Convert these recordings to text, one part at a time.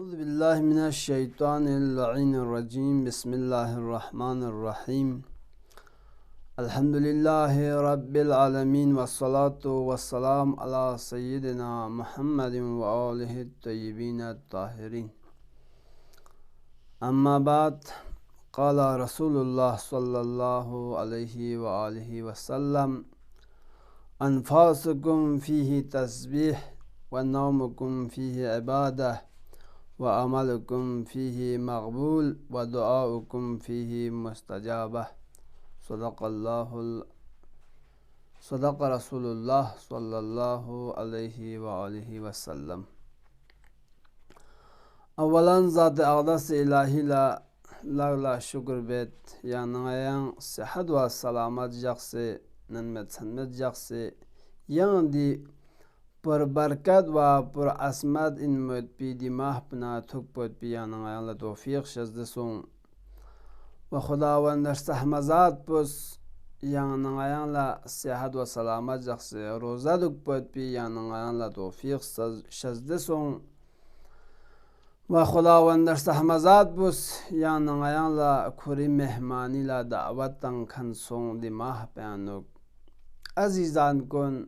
أعوذ بالله من الشيطان اللعين الرجيم. بسم الله الرحمن الرحيم. الحمد لله رب العالمين، والصلاة والسلام على سيدنا محمد وآله الطيبين الطاهرين. أما بعد، قال رسول الله صلى الله عليه وآله وسلم: أنفاسكم فيه تسبيح، ونومكم فيه عبادة، وعملكم فيه مقبول، ودعاؤكم فيه مستجابة. صدق رسول الله صلى الله عليه وآله وسلم. Avalan Zat-ı Ağdas ilahiyle lagla şükür bet, yanıyan sıhhat ve salamat jaksı, nınmet sanmet jaksı, yanı پر برکت و پر عصمت این مدبی دی ماه پنا تک بود بیانم ایان توفیق شزدسون و خداوندش سحمزاد پس یانم ایان لا صحت و سلامت جخصه روزه دک بود بیانم ایان توفیق شزدسون و خداوندش سحمزاد پس یانم ایان کری مهمانی لا دعوت تن کنسون دی ماه بیانم عزیزان کن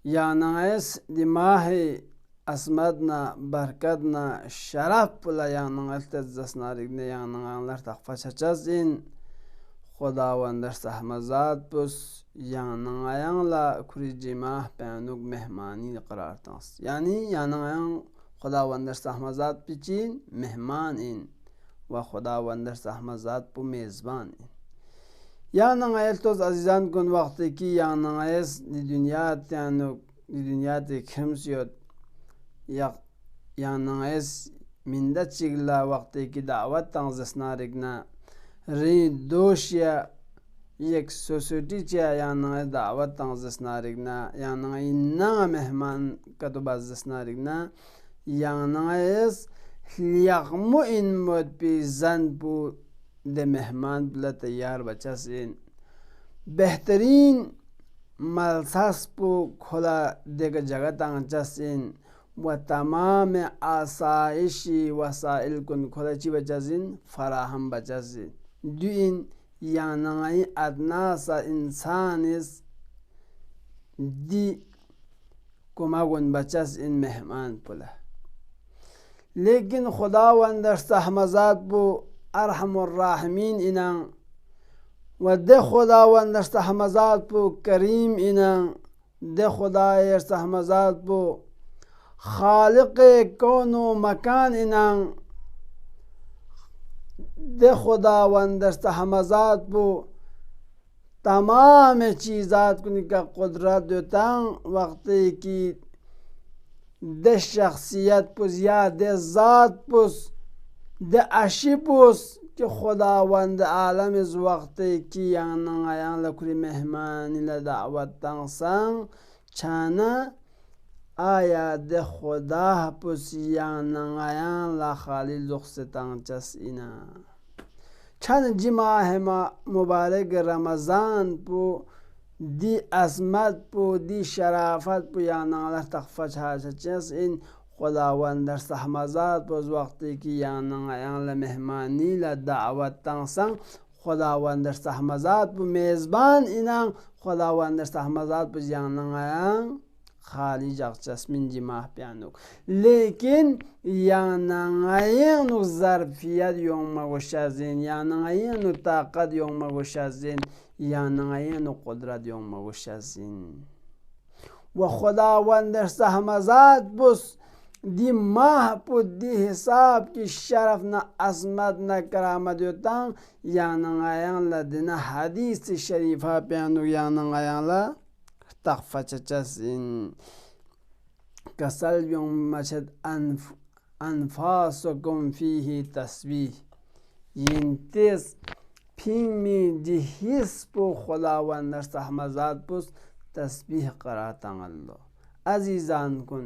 yanayız dimahi asmadna barkadna şaraf pula yanayız tezzasnarigne yanaylar takfa çaçazin Xudavandar sahmazat pus yanayla kuri cimah beyanuk mehmani qarar tans. Yani yanayan Xudavandar sahmazat biçin mehman in ve Xudavandar sahmazat bu mezban in. Yanayız toz azizan kun vakti ki yanayız dünyat yani dünyada kimsiyot yanayız mindet çigla vakti ki davet tanzısnarigna ri doşya yek sosyetiçya yanayız davet tanzısnarigna yanayız na mehman katubazısnarigna yanayız liyaqmu in mod bi zan bu de mehman bile teyar bachasın. Behterin malsas bu kola dega jagatan chasın ve tamamı asayişi vasail kun kola çi bachasın faraham bachasın. Düğün yanayı adnasa insanız di kumagun bachasın mehman pula. Lekin Xudavandar sahmazat bu أرحم الراحمين إنا وده خداوند استحمزات بو كريم إنا ده خدای استحمزات بو خالق کون و مکان إنا ده خداوند استحمزات بو تمام چیزات کنی که قدرت دوتان وقتی کی ده شخصیت پوز یا ده ذات پوز ده اشی پوس که خداوند عالم از وقتی که یانان لکری مهمانی لدعوت تنسان چانه آیا ده خدا پوس یانان لخالی لخصتان چس اینا چند جمعه مبارک رمضان پو دی عظمت پو دی شرافت پو یانان لتخفش هاش چس این خداوندر سحمزات باز وقتی که یانان مهمانی لدعوت تنسان خداوندر سحمزات بو میزبان اینان خداوندر سحمزات باز یانان خالی جاکچس من جماح بیانوک لیکن یانان ظرفیت یوم مگوشازین یانان طاقت یوم مگوشازین یانان قدرت یوم مگوشازین و خداوندر سحمزات باز دی ماه پو دی حساب کی شرف نا عظمت نا کرامت یوتان یانان آیان لدنا حدیث شریفہ پیانو یانان آیان لا تخفہ چچسین کسل یوم مشد انفاسکم فیه تسبیح ینتیز پیمی دی حس پو خداوندر سحمزات پوست تسبیح قراتان اللہ عزیزان کن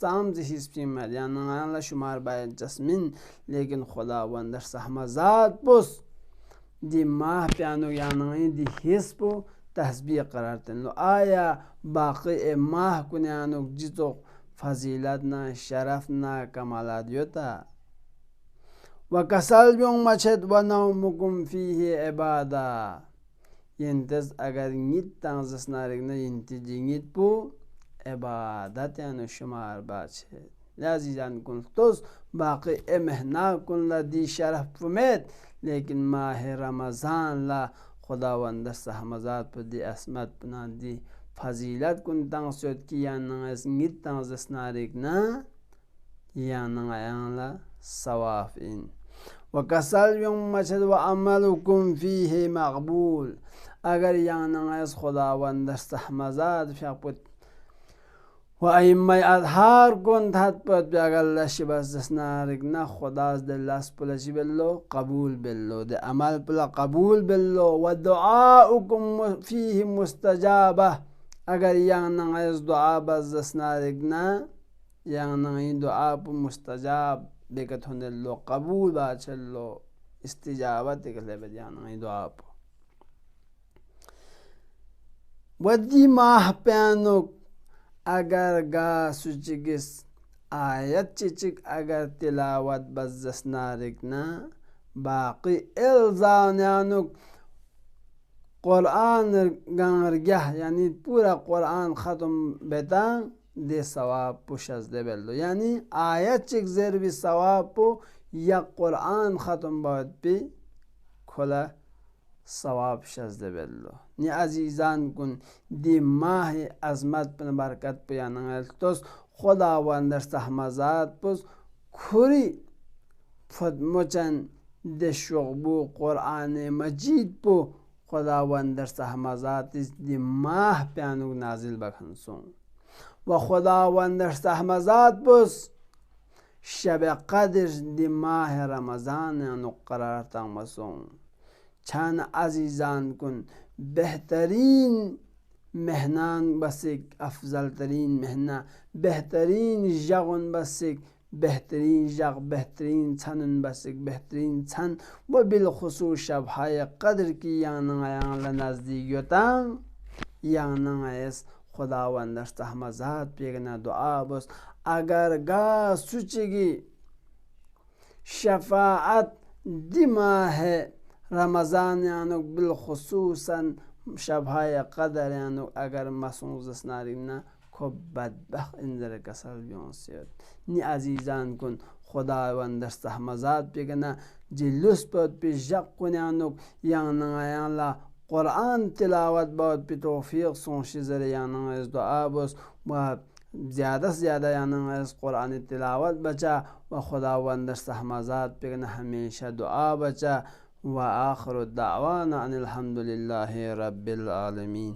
tam zihis pimad yanayla shumar bayat jasmin lekin Xudavandar sahmazat bus di mah pianu yanayı di his bu تسبیح قرار تن آیا باقی ماه کنیانو جیتو فضیلت نه شرف نه کمالات یوتا و کسل بیون مچد و نومکم فیه عبادا ینتز اگر نیت تنزس نارگ نه ینتی جنگیت بو عبادت یعنی شمار باچه لازیزان کن توس باقی امهنا کن لدی شرف فمید لیکن ماه رمضان لا خداوند سحمزات پر دی اسمت پنا دی فضیلت کن تنسوت کی یا نغیس نیت تنزس نارگ نه یا نغیان لا سواف این و کسل بیون مچد و عملکم فیه مقبول اگر یا نغیس خداوند سحمزات فیقبت و ایمه اظهار کن تحت پت بیاگر لشی بس نارگ نه خداز دل لس پلشی بلو قبول بلو ده عمل پلا قبول بلو و دعاؤکم فیه مستجابه اگر یا نغیس دعا بس نارگ نه یا نغیس دعا پا مستجاب بکت هنلو قبول باچلو استجابت کلی بد یا نغیس دعا پا و دی ماه پیانو اگر گا سوچگس آیت چیچک اگر تلاوت بزس نارک نه باقی الزانیانو قرآن گنرگه یعنی پورا قرآن ختم بیتن دی ثواب پوش از دی بلدو یعنی آیت چک زیر بی ثواب پو یا قرآن ختم باید بی کلا ثواب شزده بلو نی عزیزان کن دی ماه عظمت پن برکت پیاننگل توس خداوند سحمزات پس کری فدمچن دی شغبو قرآن مجید پو خداوند سحمزات دی ماه پیانو نازل بکنسون و خداوند سحمزات پس شب قدر دی ماه رمضان انو قرار تنمسون چند عزیزان کن بهترین مهنان بسک افضل ترین مهنه بهترین جغن بسک بهترین جغ بهترین چنن بسک بهترین چن و بالخصوص شبهای قدر کی یانن لنزدیکیتن یانن ایس خداوند استحمزات پیگنا دعا بس اگر گا سوچگی شفاعت دی ماه رمضان یعنی بالخصوصا شبهای قدر یعنی اگر مسونز ناریم که بدبخت اندر کسل بیانسید نی عزیزان کن خداوند استحمزات بگنه جلوس باید پیش جق کنیانو یعنی قرآن تلاوت باید پی توفیق سونشی زر یعنی از دعا بس و زیاده یعنی از قرآن تلاوت بچه و خداوند استحمزات بگنه همیشه دعا بچه و آخر الدعوانا ان الحمد لله رب العالمين.